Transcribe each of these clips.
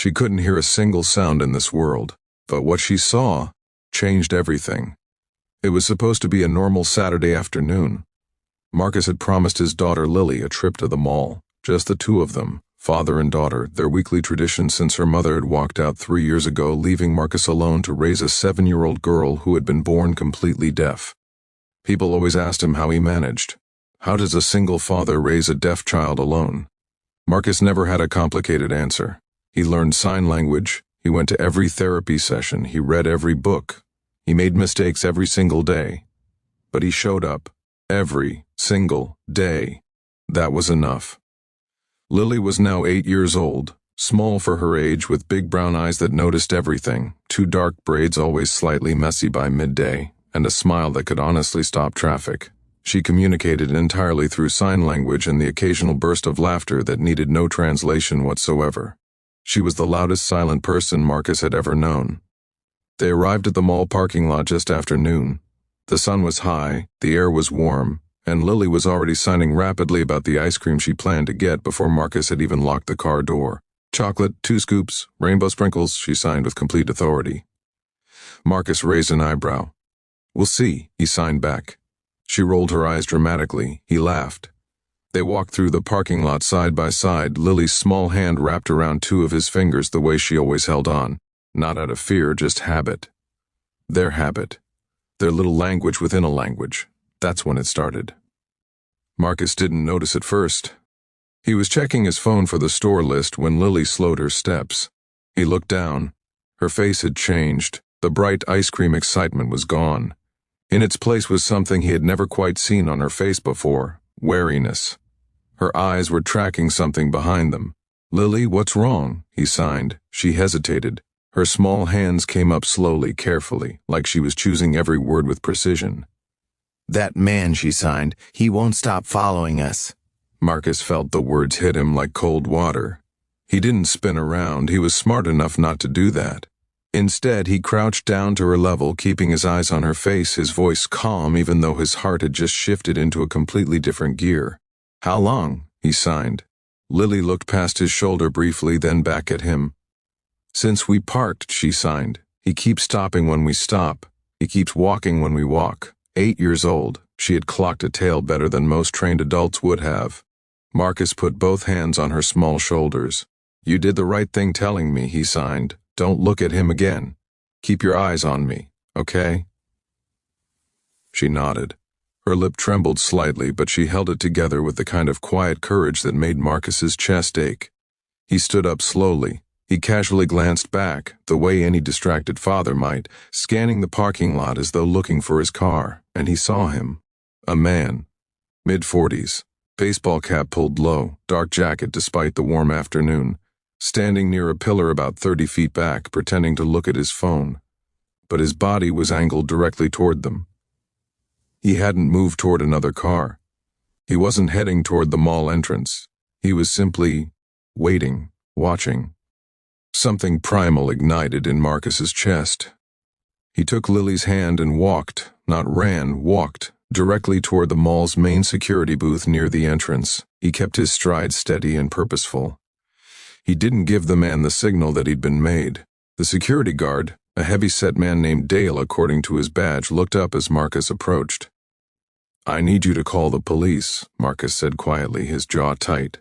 She couldn't hear a single sound in this world, but what she saw changed everything. It was supposed to be a normal Saturday afternoon. Marcus had promised his daughter Lily a trip to the mall, just the two of them, father and daughter, their weekly tradition since her mother had walked out 3 years ago, leaving Marcus alone to raise a 7-year-old girl who had been born completely deaf. People always asked him how he managed. How does a single father raise a deaf child alone? Marcus never had a complicated answer. He learned sign language, he went to every therapy session, he read every book. He made mistakes every single day. But he showed up, every single day. That was enough. Lily was now 8 years old, small for her age with big brown eyes that noticed everything, 2 dark braids always slightly messy by midday, and a smile that could honestly stop traffic. She communicated entirely through sign language and the occasional burst of laughter that needed no translation whatsoever. She was the loudest silent person Marcus had ever known. They arrived at the mall parking lot just after noon. The sun was high, the air was warm, and Lily was already signing rapidly about the ice cream she planned to get before Marcus had even locked the car door. Chocolate, 2 scoops, rainbow sprinkles, she signed with complete authority. Marcus raised an eyebrow. We'll see, he signed back. She rolled her eyes dramatically. He laughed. They walked through the parking lot side by side, Lily's small hand wrapped around 2 of his fingers the way she always held on, not out of fear, just habit. Their habit. Their little language within a language. That's when it started. Marcus didn't notice at first. He was checking his phone for the store list when Lily slowed her steps. He looked down. Her face had changed. The bright ice cream excitement was gone. In its place was something he had never quite seen on her face before, wariness. Her eyes were tracking something behind them. Lily, what's wrong? He signed. She hesitated. Her small hands came up slowly, carefully, like she was choosing every word with precision. That man, she signed, he won't stop following us. Marcus felt the words hit him like cold water. He didn't spin around, he was smart enough not to do that. Instead, he crouched down to her level, keeping his eyes on her face, his voice calm even though his heart had just shifted into a completely different gear. How long? He signed. Lily looked past his shoulder briefly, then back at him. Since we parked, she signed. He keeps stopping when we stop. He keeps walking when we walk. 8 years old, she had clocked a tale better than most trained adults would have. Marcus put both hands on her small shoulders. You did the right thing telling me, he signed. Don't look at him again. Keep your eyes on me, okay? She nodded. Her lip trembled slightly, but she held it together with the kind of quiet courage that made Marcus's chest ache. He stood up slowly. He casually glanced back, the way any distracted father might, scanning the parking lot as though looking for his car, and he saw him. A man. Mid-40s. Baseball cap pulled low, dark jacket despite the warm afternoon. Standing near a pillar about 30 feet back, pretending to look at his phone. But his body was angled directly toward them. He hadn't moved toward another car. He wasn't heading toward the mall entrance. He was simply waiting, watching. Something primal ignited in Marcus's chest. He took Lily's hand and walked, not ran, walked, directly toward the mall's main security booth near the entrance. He kept his stride steady and purposeful. He didn't give the man the signal that he'd been made. The security guard, a heavy-set man named Dale according to his badge, looked up as Marcus approached. I need you to call the police, Marcus said quietly, his jaw tight.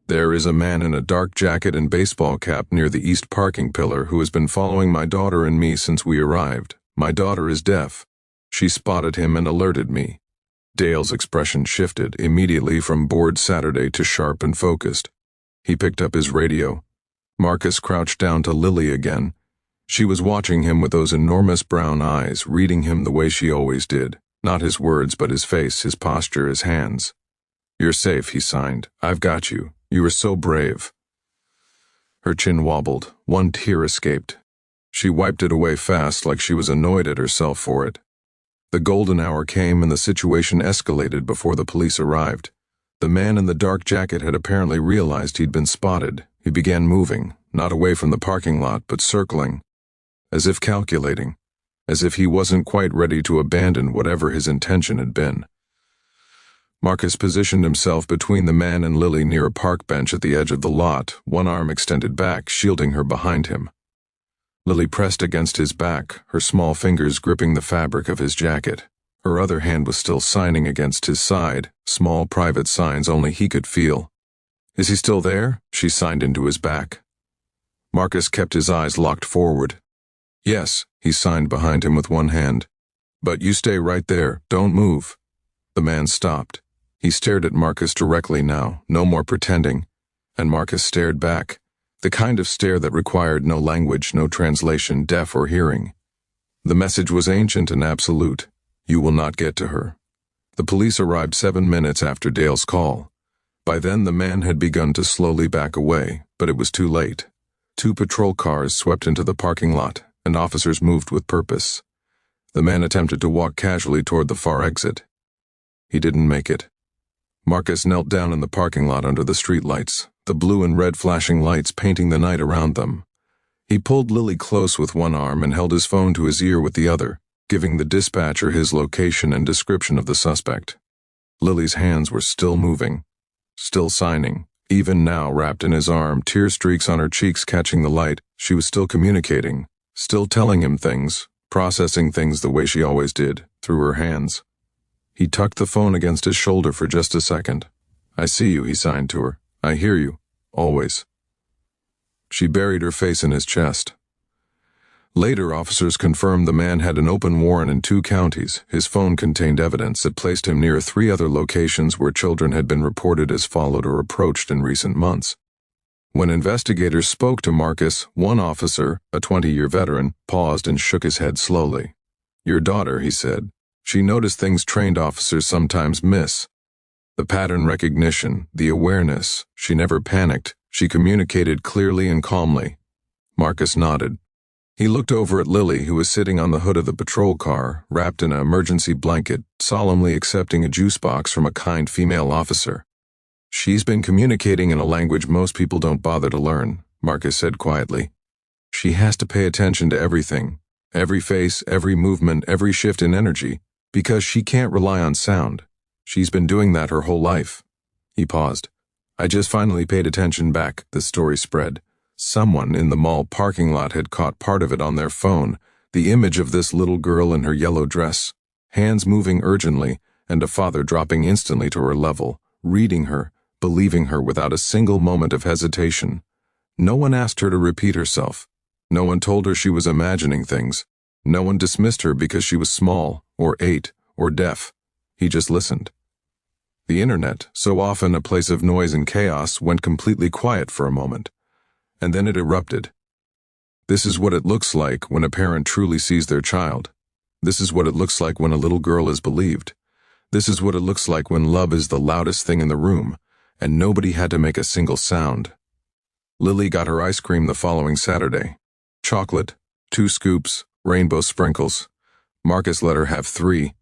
There is a man in a dark jacket and baseball cap near the east parking pillar who has been following my daughter and me since we arrived. My daughter is deaf. She spotted him and alerted me. Dale's expression shifted immediately from bored Saturday to sharp and focused. He picked up his radio. Marcus crouched down to Lily again. She was watching him with those enormous brown eyes, reading him the way she always did. Not his words, but his face, his posture, his hands. You're safe, he signed. I've got you. You were so brave. Her chin wobbled. One tear escaped. She wiped it away fast, like she was annoyed at herself for it. The golden hour came and the situation escalated before the police arrived. The man in the dark jacket had apparently realized he'd been spotted. He began moving, not away from the parking lot, but circling, as if calculating, as if he wasn't quite ready to abandon whatever his intention had been. Marcus positioned himself between the man and Lily near a park bench at the edge of the lot, one arm extended back, shielding her behind him. Lily pressed against his back, her small fingers gripping the fabric of his jacket. Her other hand was still signing against his side, small private signs only he could feel. "Is he still there?" She signed into his back. Marcus kept his eyes locked forward. "Yes," he signed behind him with one hand. "But you stay right there, don't move." The man stopped. He stared at Marcus directly now, no more pretending, and Marcus stared back, the kind of stare that required no language, no translation, deaf or hearing. The message was ancient and absolute. You will not get to her. The police arrived 7 minutes after Dale's call. By then the man had begun to slowly back away, but it was too late. 2 patrol cars swept into the parking lot, and officers moved with purpose. The man attempted to walk casually toward the far exit. He didn't make it. Marcus knelt down in the parking lot under the streetlights, the blue and red flashing lights painting the night around them. He pulled Lily close with one arm and held his phone to his ear with the other, giving the dispatcher his location and description of the suspect. Lily's hands were still moving, still signing. Even now, wrapped in his arm, tear streaks on her cheeks catching the light, she was still communicating, still telling him things, processing things the way she always did, through her hands. He tucked the phone against his shoulder for just a second. "I see you," he signed to her. "I hear you. Always." She buried her face in his chest. Later, officers confirmed the man had an open warrant in 2 counties. His phone contained evidence that placed him near 3 other locations where children had been reported as followed or approached in recent months. When investigators spoke to Marcus, one officer, a 20-year veteran, paused and shook his head slowly. "Your daughter," he said. "She noticed things trained officers sometimes miss. The pattern recognition, the awareness. She never panicked. She communicated clearly and calmly." Marcus nodded. He looked over at Lily, who was sitting on the hood of the patrol car, wrapped in an emergency blanket, solemnly accepting a juice box from a kind female officer. "She's been communicating in a language most people don't bother to learn," Marcus said quietly. "She has to pay attention to everything, every face, every movement, every shift in energy, because she can't rely on sound. She's been doing that her whole life." He paused. "I just finally paid attention back," the story spread. Someone in the mall parking lot had caught part of it on their phone, the image of this little girl in her yellow dress, hands moving urgently, and a father dropping instantly to her level, reading her, believing her without a single moment of hesitation. No one asked her to repeat herself. No one told her she was imagining things. No one dismissed her because she was small, or ate, or deaf. He just listened. The internet, so often a place of noise and chaos, went completely quiet for a moment. And then it erupted. This is what it looks like when a parent truly sees their child. This is what it looks like when a little girl is believed. This is what it looks like when love is the loudest thing in the room, and nobody had to make a single sound. Lily got her ice cream the following Saturday. Chocolate, 2 scoops, rainbow sprinkles. Marcus let her have 3,